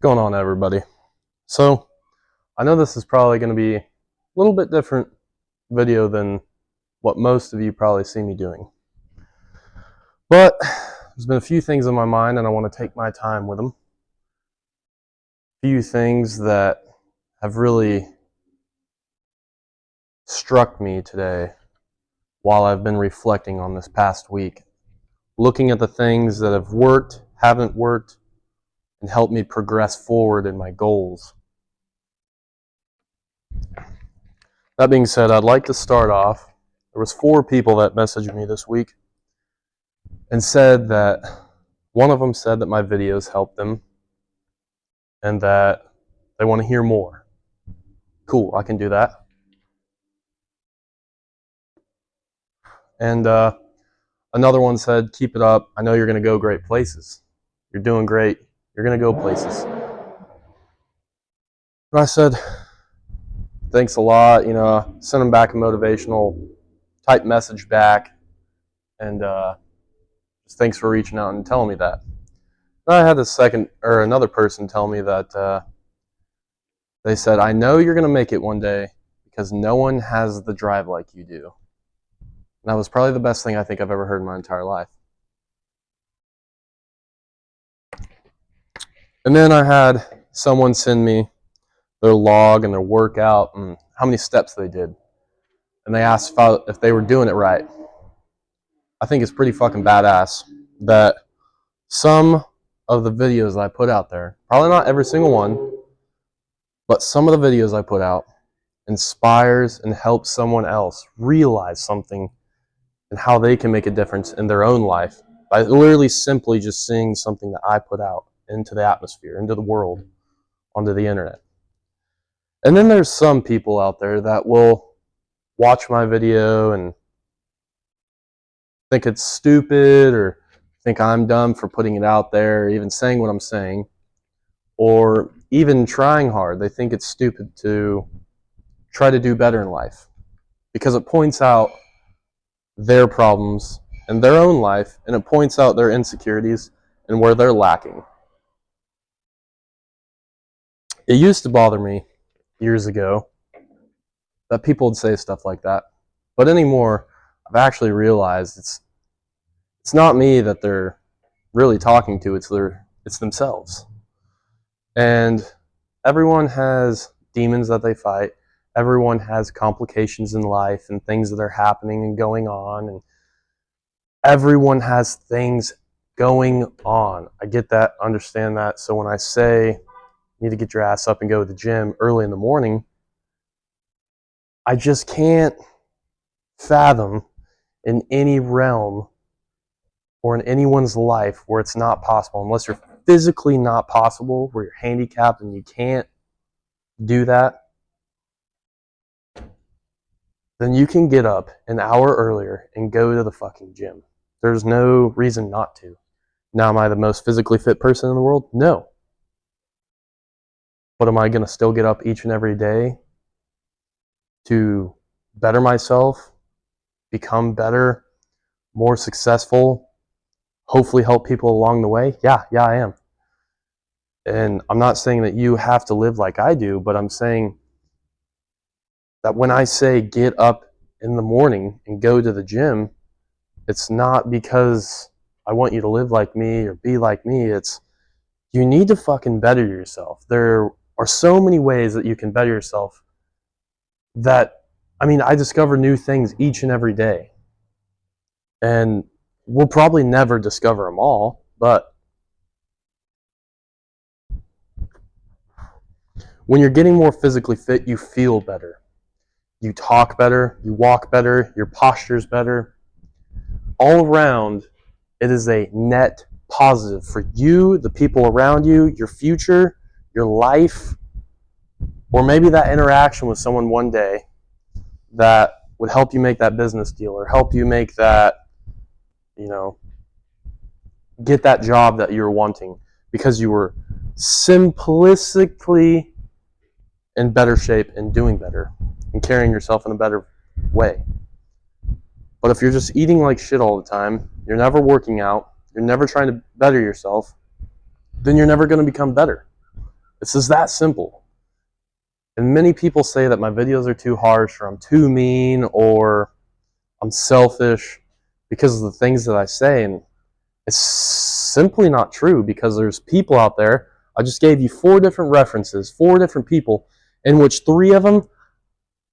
What's going on, everybody? So I know this is probably going to be a little bit different video than what most of you probably see me doing, but there's been a few things in my mind and I want to take my time with them. A few things that have really struck me today while I've been reflecting on this past week, looking at the things that have worked, haven't worked, and helped me progress forward in my goals. That being said, I'd like to start off. There was 4 people that messaged me this week and said that one of them said that my videos helped them and that they want to hear more. Cool, I can do that. And another one said, keep it up. I know you're going to go great places. You're doing great. You're going to go places. And I said, thanks a lot. Sent him back a motivational type message back. And just thanks for reaching out and telling me that. And I had another person tell me that they said, I know you're going to make it one day because no one has the drive like you do. And that was probably the best thing I think I've ever heard in my entire life. And then I had someone send me their log and their workout and how many steps they did. And they asked if they were doing it right. I think it's pretty fucking badass that some of the videos I put out there, probably not every single one, but some of the videos I put out inspires and helps someone else realize something and how they can make a difference in their own life by literally simply just seeing something that I put out into the atmosphere, into the world, onto the internet. And then there's some people out there that will watch my video and think it's stupid or think I'm dumb for putting it out there, or even saying what I'm saying, or even trying hard. They think it's stupid to try to do better in life because it points out their problems in their own life and it points out their insecurities and where they're lacking. It used to bother me years ago that people would say stuff like that, but anymore I've actually realized it's not me that they're really talking to, it's themselves. And everyone has demons that they fight. Everyone has complications in life and things that are happening and going on. And everyone has things going on. I get that, understand that. So when I say you need to get your ass up and go to the gym early in the morning, I just can't fathom in any realm or in anyone's life where it's not possible, unless you're physically not possible, where you're handicapped and you can't do that, then you can get up an hour earlier and go to the fucking gym. There's no reason not to. Now, am I the most physically fit person in the world? No. But am I going to still get up each and every day to better myself, become better, more successful, hopefully help people along the way? Yeah, I am. And I'm not saying that you have to live like I do, but I'm saying that when I say get up in the morning and go to the gym, it's not because I want you to live like me or be like me. It's you need to fucking better yourself. There are so many ways that you can better yourself that, I discover new things each and every day. And we'll probably never discover them all, but when you're getting more physically fit, you feel better. You talk better, you walk better, your posture's better. All around, it is a net positive for you, the people around you, your future, your life, or maybe that interaction with someone one day that would help you make that business deal or help you make that, get that job that you were wanting because you were simplistically in better shape and doing better and carrying yourself in a better way. But if you're just eating like shit all the time, you're never working out, you're never trying to better yourself, then you're never going to become better. It's just that simple. And many people say that my videos are too harsh, or I'm too mean, or I'm selfish because of the things that I say. And it's simply not true, because there's people out there. I just gave you 4 different references, 4 different people, in which 3 of them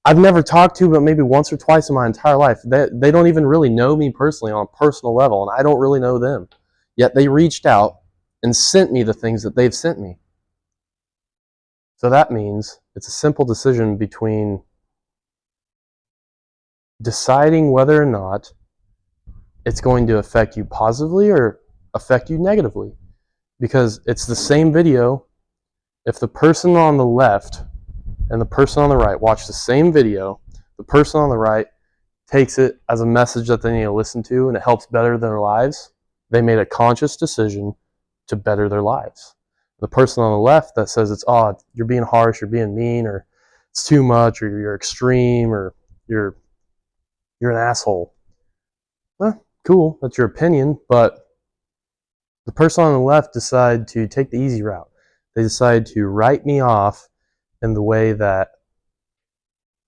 I've never talked to but maybe once or twice in my entire life. They don't even really know me personally on a personal level, and I don't really know them. Yet they reached out and sent me the things that they've sent me. So that means it's a simple decision between deciding whether or not it's going to affect you positively or affect you negatively. Because it's the same video. If the person on the left and the person on the right watch the same video, the person on the right takes it as a message that they need to listen to and it helps better their lives. They made a conscious decision to better their lives. The person on the left that says it's odd, you're being harsh, you're being mean, or it's too much, or you're extreme, or you're an asshole. Well, cool, that's your opinion, but the person on the left decided to take the easy route. They decided to write me off in the way that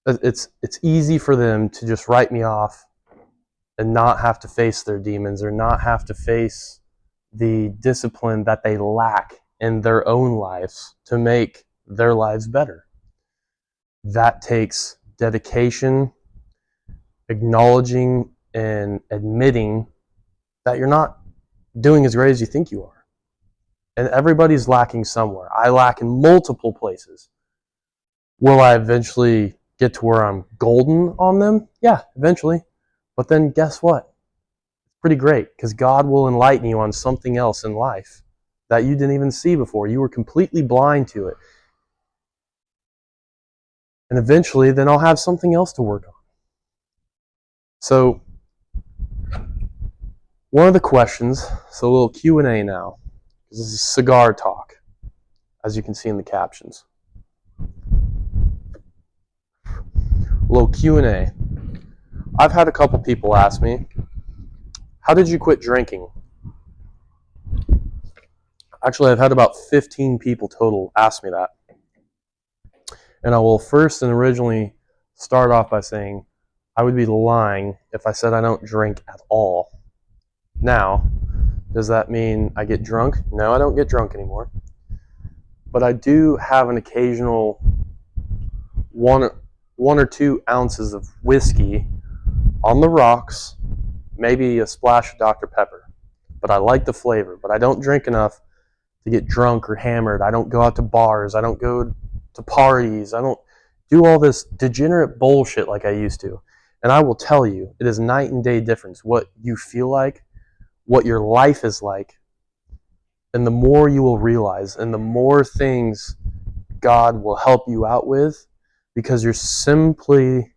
it's easy for them to just write me off and not have to face their demons, or not have to face the discipline that they lack in their own lives to make their lives better. That takes dedication, acknowledging and admitting that you're not doing as great as you think you are. And everybody's lacking somewhere. I lack in multiple places. Will I eventually get to where I'm golden on them? Yeah, eventually. But then guess what? It's pretty great, because God will enlighten you on something else in life that you didn't even see before. You were completely blind to it. And eventually, then I'll have something else to work on. So, one of the questions, so a little Q&A now. This is cigar talk, as you can see in the captions. A little Q&A. I've had a couple people ask me, how did you quit drinking? Actually, I've had about 15 people total ask me that. And I will first and originally start off by saying I would be lying if I said I don't drink at all. Now, does that mean I get drunk? No, I don't get drunk anymore. But I do have an occasional 1 or 2 ounces of whiskey on the rocks, maybe a splash of Dr. Pepper. But I like the flavor. But I don't drink enough to get drunk or hammered. I don't go out to bars. I don't go to parties. I don't do all this degenerate bullshit like I used to. And I will tell you, it is night and day difference what you feel like, what your life is like, and the more you will realize, and the more things God will help you out with, because you're simply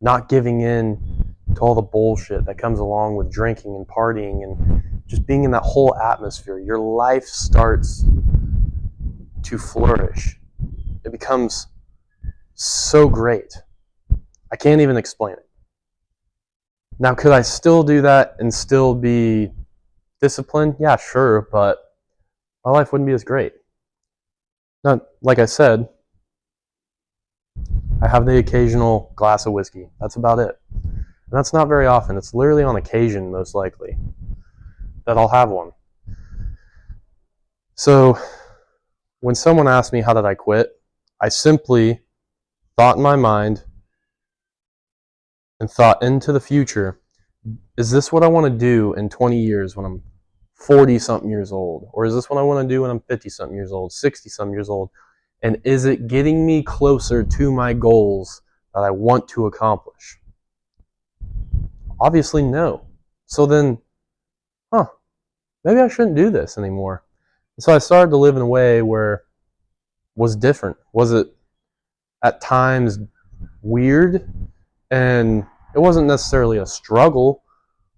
not giving in to all the bullshit that comes along with drinking and partying and just being in that whole atmosphere. Your life starts to flourish. It becomes so great. I can't even explain it. Now, could I still do that and still be disciplined? Yeah, sure, but my life wouldn't be as great. Now, like I said, I have the occasional glass of whiskey. That's about it. And that's not very often. It's literally on occasion, most likely, that I'll have one. So, when someone asks me how did I quit, I simply thought in my mind and thought into the future, is this what I want to do in 20 years when I'm 40-something years old? Or is this what I want to do when I'm 50-something years old, 60-something years old? And is it getting me closer to my goals that I want to accomplish? Obviously, no. So then, maybe I shouldn't do this anymore. And so I started to live in a way where it was different. Was it at times weird? And it wasn't necessarily a struggle,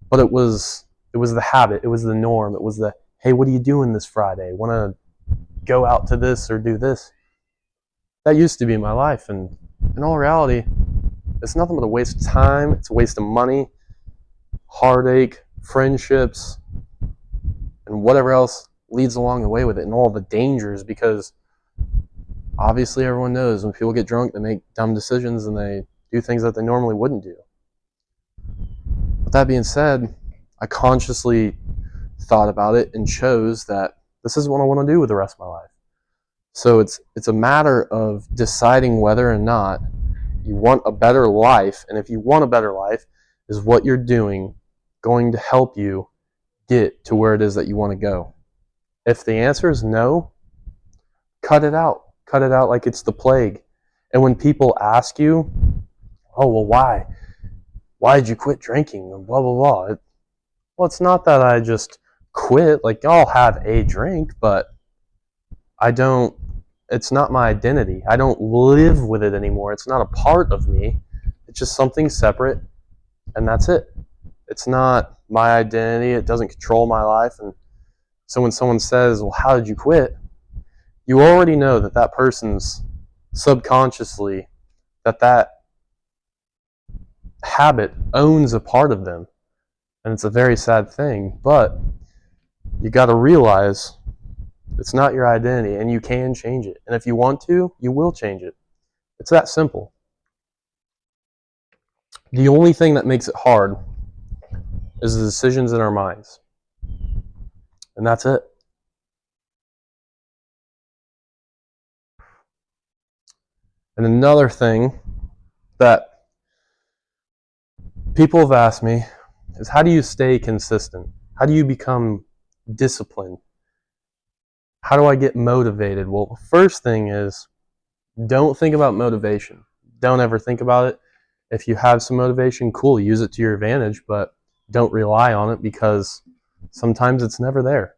but it was the habit. It was the norm. It was the, hey, what are you doing this Friday? Want to go out to this or do this? That used to be my life. And in all reality, it's nothing but a waste of time. It's a waste of money, heartache, friendships, and whatever else leads along the way with it, and all the dangers, because Obviously, everyone knows when people get drunk, they make dumb decisions and they do things that they normally wouldn't do. With that being said, I consciously thought about it and chose that this is what I want to do with the rest of my life. So it's a matter of deciding whether or not you want a better life, and if you want a better life, is what you're doing going to help you get to where it is that you want to go? If the answer is no, cut it out. Cut it out like it's the plague. And when people ask you, oh, well, why? Why did you quit drinking? And blah, blah, blah. Well, it's not that I just quit. Like, I'll have a drink, but I don't, it's not my identity. I don't live with it anymore. It's not a part of me. It's just something separate, and that's it. It's not my identity. It doesn't control my life. And so when someone says, well, how did you quit? You already know that that person's subconsciously, that habit owns a part of them. And it's a very sad thing. But you got to realize it's not your identity, and you can change it. And if you want to, you will change it. It's that simple. The only thing that makes it hard is the decisions in our minds. And that's it. And another thing that people have asked me is, how do you stay consistent? How do you become disciplined? How do I get motivated? Well, the first thing is, don't think about motivation. Don't ever think about it. If you have some motivation, cool, use it to your advantage, but don't rely on it, because sometimes it's never there.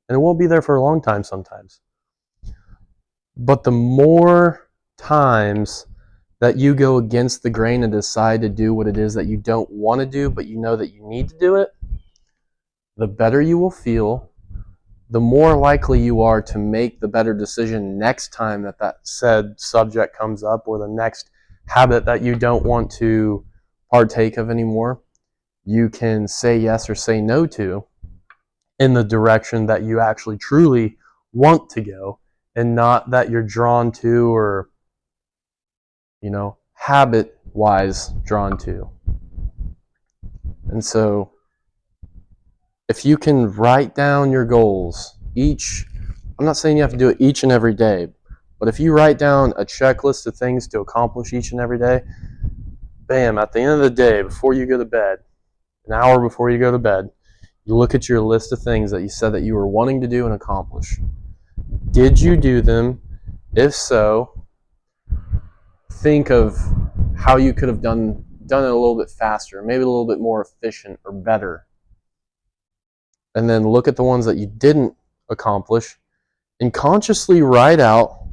And it won't be there for a long time sometimes. But the more times that you go against the grain and decide to do what it is that you don't want to do, but you know that you need to do it, the better you will feel, the more likely you are to make the better decision next time that that said subject comes up, or the next habit that you don't want to partake of anymore. You can say yes or say no to in the direction that you actually truly want to go, and not that you're drawn to, or, habit-wise drawn to. And so if you can write down your goals I'm not saying you have to do it each and every day, but if you write down a checklist of things to accomplish each and every day, bam, at the end of the day, before you go to bed, an hour before you go to bed, you look at your list of things that you said that you were wanting to do and accomplish. Did you do them? If so, think of how you could have done it a little bit faster, maybe a little bit more efficient or better. And then look at the ones that you didn't accomplish and consciously write out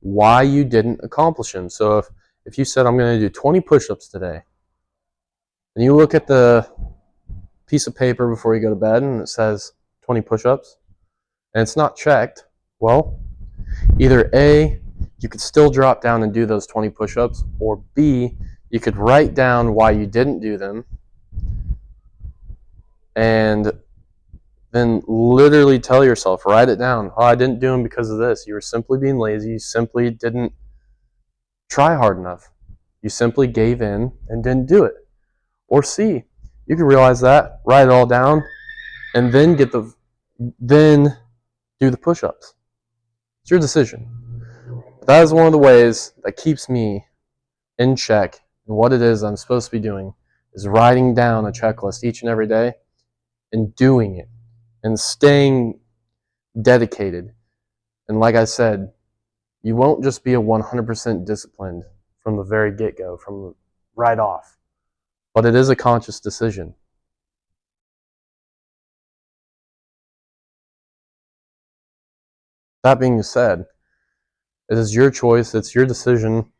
why you didn't accomplish them. So if you said, I'm going to do 20 push-ups today, and you look at the piece of paper before you go to bed and it says 20 push-ups, and it's not checked, well, either A, you could still drop down and do those 20 push-ups, or B, you could write down why you didn't do them, and then literally tell yourself, write it down. Oh, I didn't do them because of this. You were simply being lazy. You simply didn't try hard enough. You simply gave in and didn't do it. Or C, you can realize that, write it all down, and then then do the push-ups. It's your decision. But that is one of the ways that keeps me in check, and what it is I'm supposed to be doing is writing down a checklist each and every day and doing it and staying dedicated. And like I said, you won't just be a 100% disciplined from the very get-go, from right off. But it is a conscious decision. That being said, it is your choice, it's your decision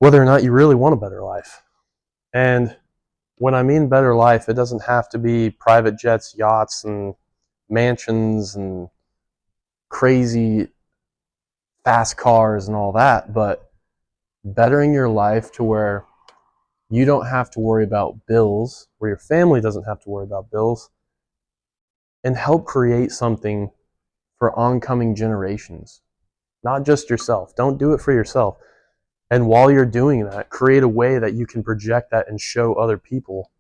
whether or not you really want a better life. And when I mean better life, it doesn't have to be private jets, yachts, and mansions, and crazy fast cars and all that, but bettering your life to where you don't have to worry about bills, where your family doesn't have to worry about bills, and help create something for oncoming generations. not just yourself. Don't do it for yourself. And while you're doing that, create a way that you can project that and show other people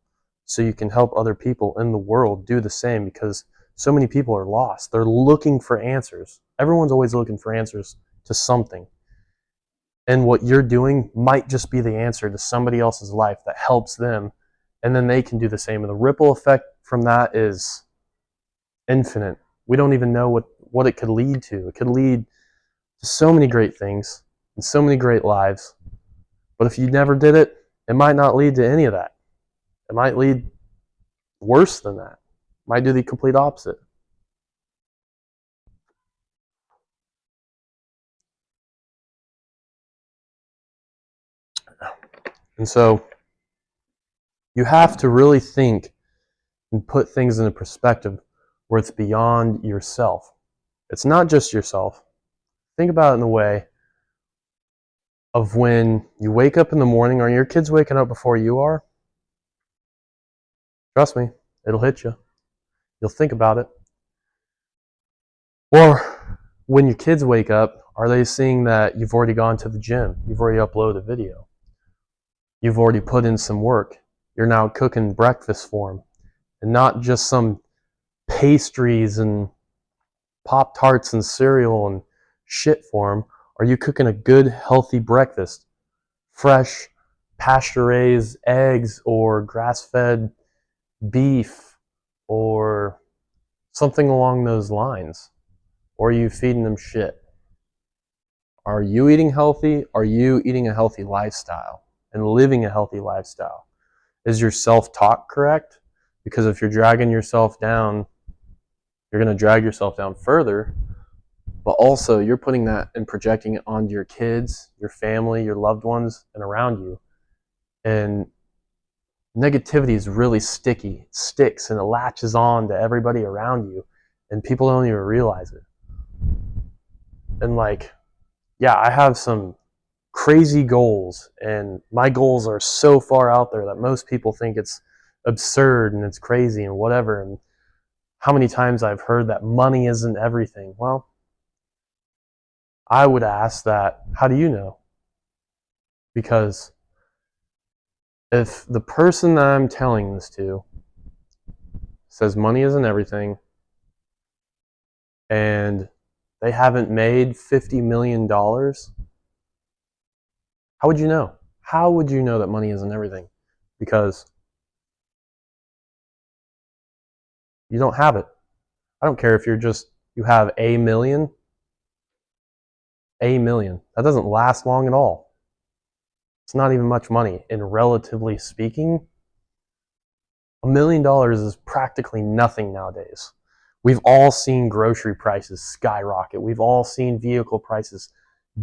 so you can help other people in the world do the same, because so many people are lost. They're looking for answers. Everyone's always looking for answers to something. And what you're doing might just be the answer to somebody else's life that helps them, and then they can do the same. And the ripple effect from that is infinite. We don't even know what it could lead to. It could lead to so many great things and so many great lives. But if you never did it, it might not lead to any of that. It might lead worse than that. It might do the complete opposite. And so you have to really think and put things into perspective where it's beyond yourself. It's not just yourself. Think about it in the way of when you wake up in the morning. Are your kids waking up before you are? Trust me, it'll hit you. You'll think about it. Or when your kids wake up, are they seeing that you've already gone to the gym? You've already uploaded a video. You've already put in some work. You're now cooking breakfast for them. And not just some pastries and Pop-Tarts and cereal and shit for them. Are you cooking a good, healthy breakfast? Fresh, pasture-raised eggs or grass-fed beef or something along those lines? Or are you feeding them shit? Are you eating healthy? Are you eating a healthy lifestyle and living a healthy lifestyle? Is your self-talk correct? Because if you're dragging yourself down, you're going to drag yourself down further, but also you're putting that and projecting it onto your kids, your family, your loved ones, and around you. And negativity is really sticky. It sticks and it latches on to everybody around you, and people don't even realize it. And yeah, I have some crazy goals, and my goals are so far out there that most people think it's absurd and it's crazy and whatever. And how many times I've heard that money isn't everything. Well, I would ask that, how do you know? Because if the person that I'm telling this to says money isn't everything and they haven't made $50 million, how would you know? How would you know that money isn't everything? Because you don't have it. I don't care if you have a million. That doesn't last long at all. It's not even much money. And relatively speaking, $1 million is practically nothing nowadays. We've all seen grocery prices skyrocket. We've all seen vehicle prices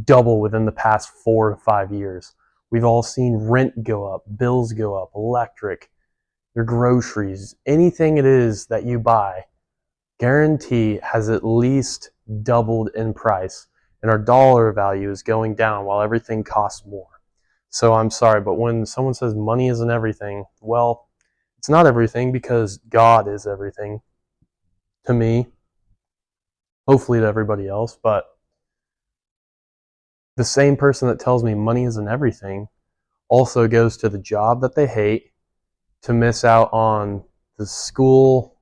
double within the past 4 to 5 years. We've all seen rent go up, bills go up, electric, your groceries, anything it is that you buy, guarantee has at least doubled in price. And our dollar value is going down while everything costs more. So I'm sorry, but when someone says money isn't everything, well, it's not everything, because God is everything to me, hopefully to everybody else. But the same person that tells me money isn't everything also goes to the job that they hate to miss out on the school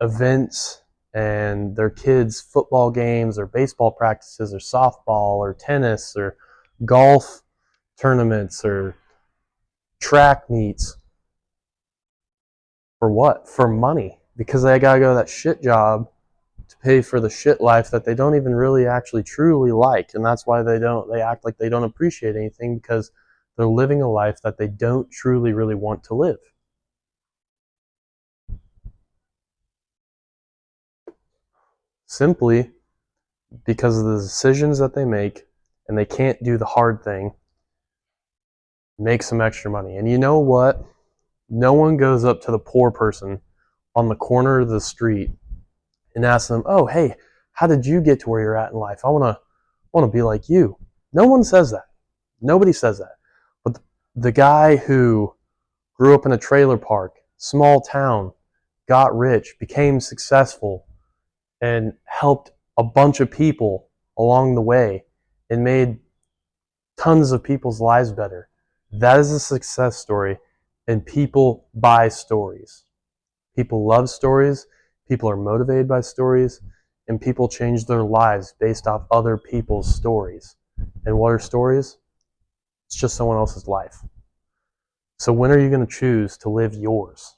events and their kids' football games or baseball practices or softball or tennis or golf tournaments or track meets. For what? For money. Because they gotta go to that shit job to pay for the shit life that they don't even really actually truly like. And that's why they act like they don't appreciate anything, because they're living a life that they don't truly really want to live. Simply because of the decisions that they make, and they can't do the hard thing, make some extra money. And you know what? No one goes up to the poor person on the corner of the street and asks them, "Oh, hey, how did you get to where you're at in life? I want to be like you." No one says that. Nobody says that. But the guy who grew up in a trailer park, small town, got rich, became successful, and helped a bunch of people along the way and made tons of people's lives better. That is a success story, and people buy stories. People love stories, people are motivated by stories, and people change their lives based off other people's stories. And what are stories? It's just someone else's life. So when are you going to choose to live yours?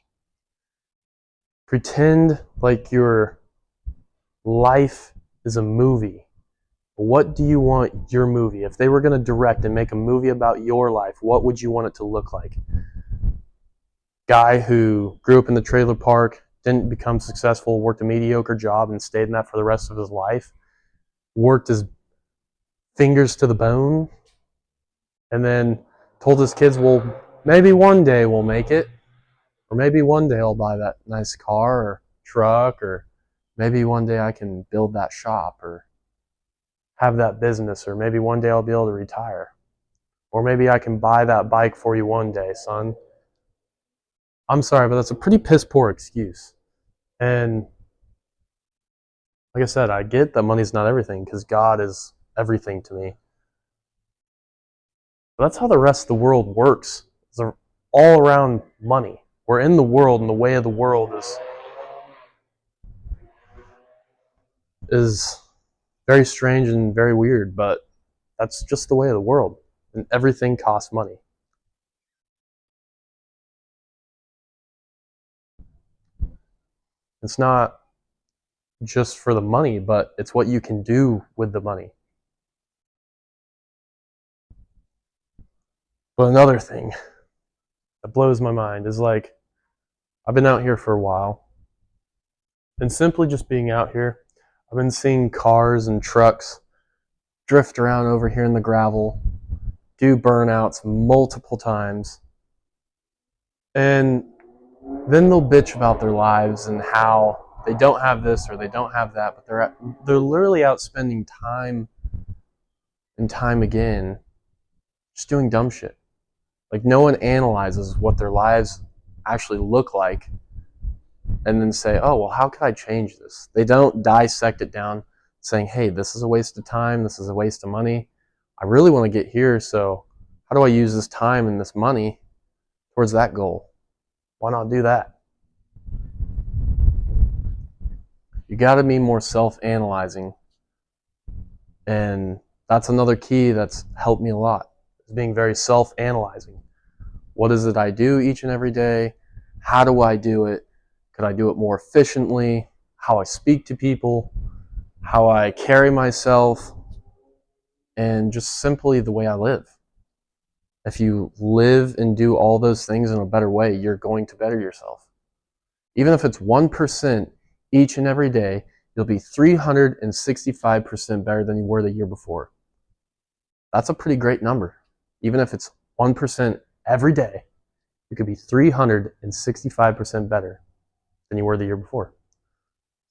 Pretend like your life is a movie. What do you want your movie? If they were going to direct and make a movie about your life, what would you want it to look like? Guy who grew up in the trailer park, didn't become successful, worked a mediocre job and stayed in that for the rest of his life, worked his fingers to the bone, and then told his kids, well, maybe one day we'll make it, or maybe one day I'll buy that nice car or truck, or maybe one day I can build that shop or have that business, or maybe one day I'll be able to retire, or maybe I can buy that bike for you one day, son. I'm sorry, but that's a pretty piss poor excuse. And like I said, I get that money's not everything because God is everything to me. But that's how the rest of the world works. It's all around money. We're in the world, and the way of the world is very strange and very weird, but that's just the way of the world. And everything costs money. It's not just for the money, but it's what you can do with the money. But another thing that blows my mind is like, I've been out here for a while, and simply just being out here, I've been seeing cars and trucks drift around over here in the gravel, do burnouts multiple times, and then they'll bitch about their lives and how they don't have this or they don't have that, but they're literally out spending time and time again just doing dumb shit. Like, no one analyzes what their lives actually look like and then say, oh, well, how can I change this? They don't dissect it down saying, hey, this is a waste of time, this is a waste of money. I really want to get here, so how do I use this time and this money towards that goal? Why not do that? You got to be more self-analyzing, and that's another key that's helped me a lot, is being very self-analyzing. What is it I do each and every day? How do I do it? Could I do it more efficiently? How I speak to people, how I carry myself, and just simply the way I live. If you live and do all those things in a better way, you're going to better yourself. Even if it's 1% each and every day, you'll be 365% better than you were the year before. That's a pretty great number. Even if it's 1% every day, you could be 365% better than you were the year before.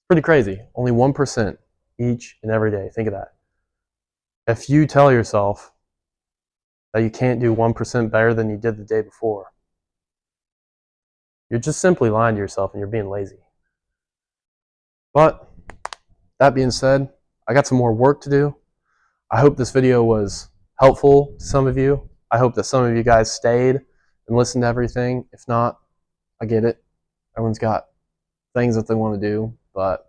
Pretty crazy. Only 1% each and every day. Think of that. If you tell yourself that you can't do 1% better than you did the day before, you're just simply lying to yourself and you're being lazy. But that being said, I got some more work to do. I hope this video was helpful to some of you. I hope that some of you guys stayed and listened to everything. If not, I get it. Everyone's got things that they want to do, but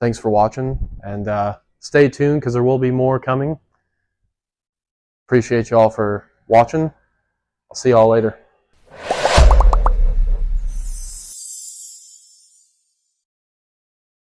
thanks for watching, and stay tuned because there will be more coming. Appreciate y'all for watching. I'll see y'all later.